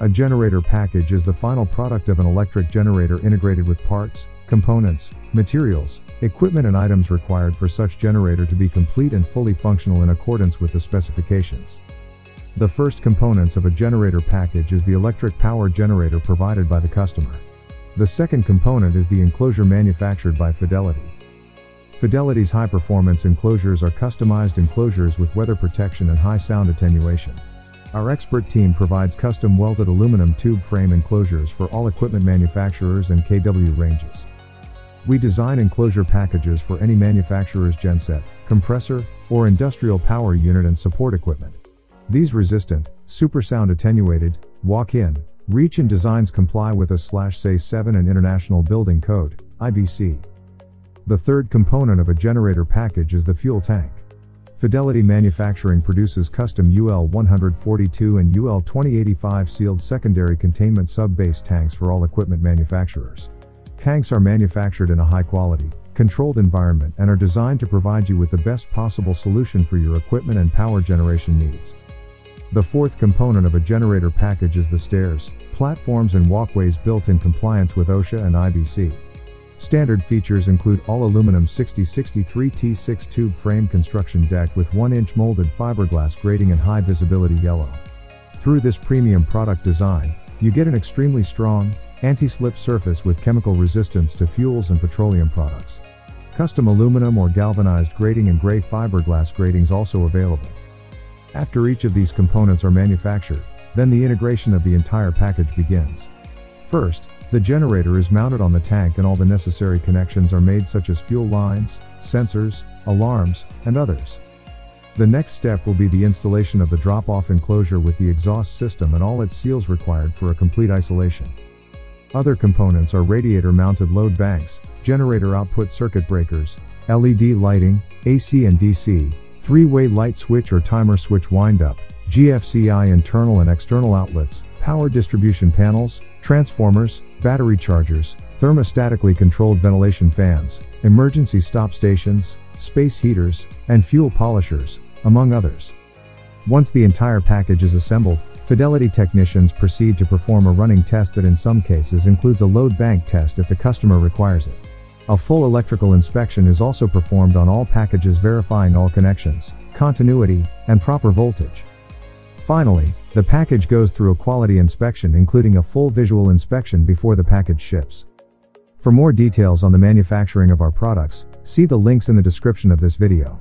A generator package is the final product of an electric generator integrated with parts, components, materials, equipment and items required for such generator to be complete and fully functional in accordance with the specifications. The first components of a generator package is the electric power generator provided by the customer. The second component is the enclosure manufactured by Fidelity. Fidelity's high-performance enclosures are customized enclosures with weather protection and high sound attenuation. Our expert team provides custom welded aluminum tube frame enclosures for all equipment manufacturers and kW ranges. We design enclosure packages for any manufacturer's genset, compressor, or industrial power unit and support equipment. These resistant, super sound attenuated, walk-in, reach and designs comply with AS/SAE7 and International Building Code, IBC. The third component of a generator package is the fuel tank. Fidelity Manufacturing produces custom UL-142 and UL-2085 sealed secondary containment sub-base tanks for all equipment manufacturers. Tanks are manufactured in a high-quality, controlled environment and are designed to provide you with the best possible solution for your equipment and power generation needs. The fourth component of a generator package is the stairs, platforms and walkways built in compliance with OSHA and IBC. Standard features include all-aluminum 6063 T6 tube frame construction deck with 1-inch molded fiberglass grating and high-visibility yellow. Through this premium product design, you get an extremely strong, anti-slip surface with chemical resistance to fuels and petroleum products. Custom aluminum or galvanized grating and gray fiberglass gratings also available. After each of these components are manufactured, then the integration of the entire package begins. First, the generator is mounted on the tank and all the necessary connections are made, such as fuel lines, sensors, alarms, and others. The next step will be the installation of the drop-off enclosure with the exhaust system and all its seals required for a complete isolation. Other components are radiator-mounted load banks, generator output circuit breakers, LED lighting, AC and DC, three-way light switch or timer switch wind-up, GFCI internal and external outlets, power distribution panels, transformers, battery chargers, thermostatically controlled ventilation fans, emergency stop stations, space heaters, and fuel polishers, among others. Once the entire package is assembled, Fidelity technicians proceed to perform a running test that in some cases includes a load bank test if the customer requires it. A full electrical inspection is also performed on all packages, verifying all connections, continuity, and proper voltage. Finally, the package goes through a quality inspection, including a full visual inspection before the package ships. For more details on the manufacturing of our products, see the links in the description of this video.